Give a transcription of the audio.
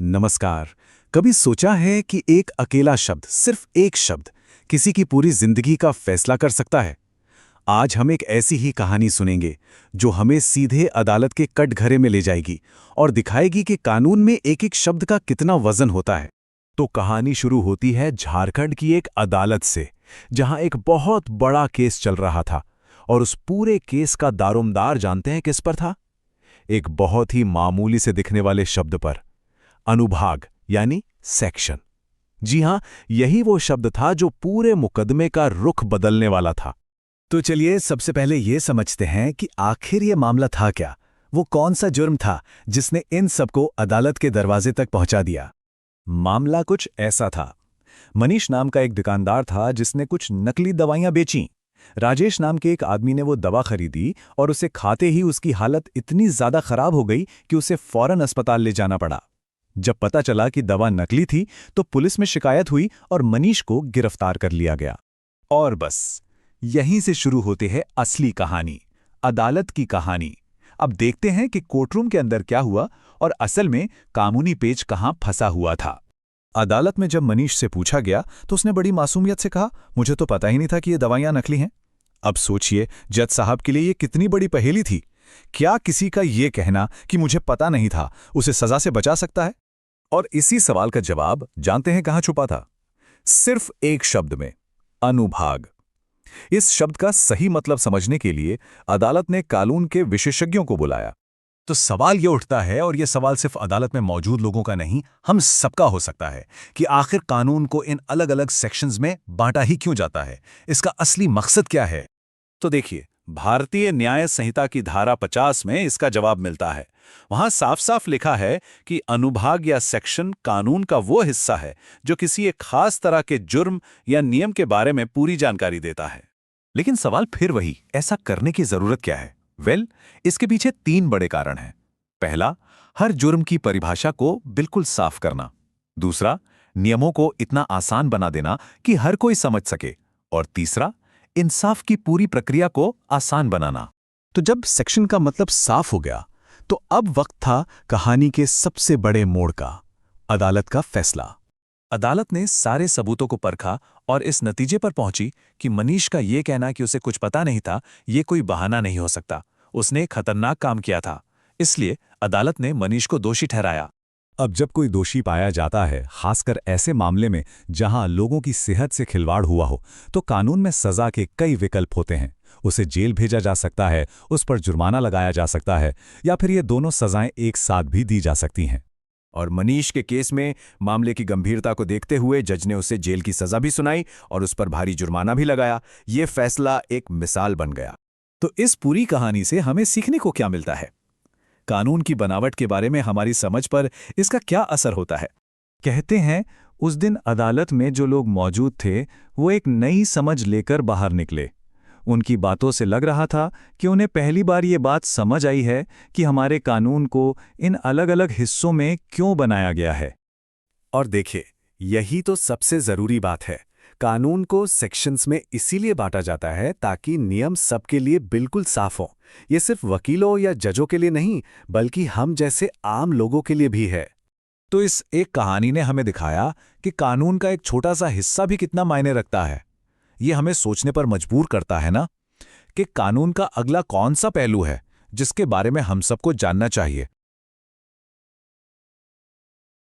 नमस्कार। कभी सोचा है कि एक अकेला शब्द, सिर्फ एक शब्द, किसी की पूरी जिंदगी का फैसला कर सकता है? आज हम एक ऐसी ही कहानी सुनेंगे जो हमें सीधे अदालत के कटघरे में ले जाएगी और दिखाएगी कि कानून में एक-एक शब्द का कितना वजन होता है। तो कहानी शुरू होती है झारखंड की एक अदालत से, जहां एक बहुत बड़ा केस चल रहा था। और उस पूरे केस का दारोमदार जानते हैं किस पर था? एक बहुत ही मामूली से दिखने वाले शब्द पर, अनुभाग यानी सेक्शन। जी हां, यही वो शब्द था जो पूरे मुकदमे का रुख बदलने वाला था। तो चलिए सबसे पहले ये समझते हैं कि आखिर ये मामला था क्या। वो कौन सा जुर्म था जिसने इन सबको अदालत के दरवाजे तक पहुंचा दिया। मामला कुछ ऐसा था। मनीष नाम का एक दुकानदार था जिसने कुछ नकली दवाइयां बेचीं। राजेश नाम के एक आदमी ने वो दवा खरीदी और उसे खाते ही उसकी हालत इतनी ज्यादा खराब हो गई कि उसे फौरन अस्पताल ले जाना पड़ा। जब पता चला कि दवा नकली थी तो पुलिस में शिकायत हुई और मनीष को गिरफ्तार कर लिया गया। और बस यहीं से शुरू होती है असली कहानी, अदालत की कहानी। अब देखते हैं कि कोर्टरूम के अंदर क्या हुआ और असल में कानूनी पेच कहां फंसा हुआ था। अदालत में जब मनीष से पूछा गया तो उसने बड़ी मासूमियत से कहा, मुझे तो पता ही नहीं था कि ये दवाइयां नकली हैं। अब सोचिए, जज साहब के लिए ये कितनी बड़ी पहेली थी। क्या किसी का ये कहना कि मुझे पता नहीं था उसे सजा से बचा सकता है? और इसी सवाल का जवाब जानते हैं कहां छुपा था? सिर्फ एक शब्द में, अनुभाग। इस शब्द का सही मतलब समझने के लिए अदालत ने कानून के विशेषज्ञों को बुलाया। तो सवाल यह उठता है, और यह सवाल सिर्फ अदालत में मौजूद लोगों का नहीं, हम सबका हो सकता है, कि आखिर कानून को इन अलग अलग सेक्शंस में बांटा ही क्यों जाता है? इसका असली मकसद क्या है? तो देखिए, भारतीय न्याय संहिता की धारा 50 में इसका जवाब मिलता है। वहां साफ साफ लिखा है कि अनुभाग या सेक्शन कानून का वो हिस्सा है जो किसी एक खास तरह के जुर्म या नियम के बारे में पूरी जानकारी देता है। लेकिन सवाल फिर वही, ऐसा करने की जरूरत क्या है? इसके पीछे 3 बड़े कारण हैं। पहला, हर जुर्म की परिभाषा को बिल्कुल साफ करना। दूसरा, नियमों को इतना आसान बना देना कि हर कोई समझ सके। और तीसरा, इंसाफ की पूरी प्रक्रिया को आसान बनाना। तो जब सेक्शन का मतलब साफ हो गया तो अब वक्त था कहानी के सबसे बड़े मोड़ का, अदालत का फैसला। अदालत ने सारे सबूतों को परखा और इस नतीजे पर पहुंची कि मनीष का यह कहना कि उसे कुछ पता नहीं था, यह कोई बहाना नहीं हो सकता। उसने खतरनाक काम किया था। इसलिए अदालत ने मनीष को दोषी ठहराया। अब जब कोई दोषी पाया जाता है, खासकर ऐसे मामले में जहां लोगों की सेहत से खिलवाड़ हुआ हो, तो कानून में सजा के कई विकल्प होते हैं। उसे जेल भेजा जा सकता है, उस पर जुर्माना लगाया जा सकता है, या फिर ये दोनों सजाएं एक साथ भी दी जा सकती हैं। और मनीष के केस में मामले की गंभीरता को देखते हुए जज ने उसे जेल की सजा भी सुनाई और उस पर भारी जुर्माना भी लगाया। ये फैसला एक मिसाल बन गया। तो इस पूरी कहानी से हमें सीखने को क्या मिलता है? कानून की बनावट के बारे में हमारी समझ पर इसका क्या असर होता है? कहते हैं, उस दिन अदालत में जो लोग मौजूद थे वो एक नई समझ लेकर बाहर निकले। उनकी बातों से लग रहा था कि उन्हें पहली बार ये बात समझ आई है कि हमारे कानून को इन अलग-अलग हिस्सों में क्यों बनाया गया है। और देखिए, यही तो सबसे जरूरी बात है। कानून को सेक्शंस में इसीलिए बांटा जाता है ताकि नियम सबके लिए बिल्कुल साफ हो। ये सिर्फ वकीलों या जजों के लिए नहीं, बल्कि हम जैसे आम लोगों के लिए भी है। तो इस एक कहानी ने हमें दिखाया कि कानून का एक छोटा सा हिस्सा भी कितना मायने रखता है। ये हमें सोचने पर मजबूर करता है ना, कि कानून का अगला कौन सा पहलू है जिसके बारे में हम सबको जानना चाहिए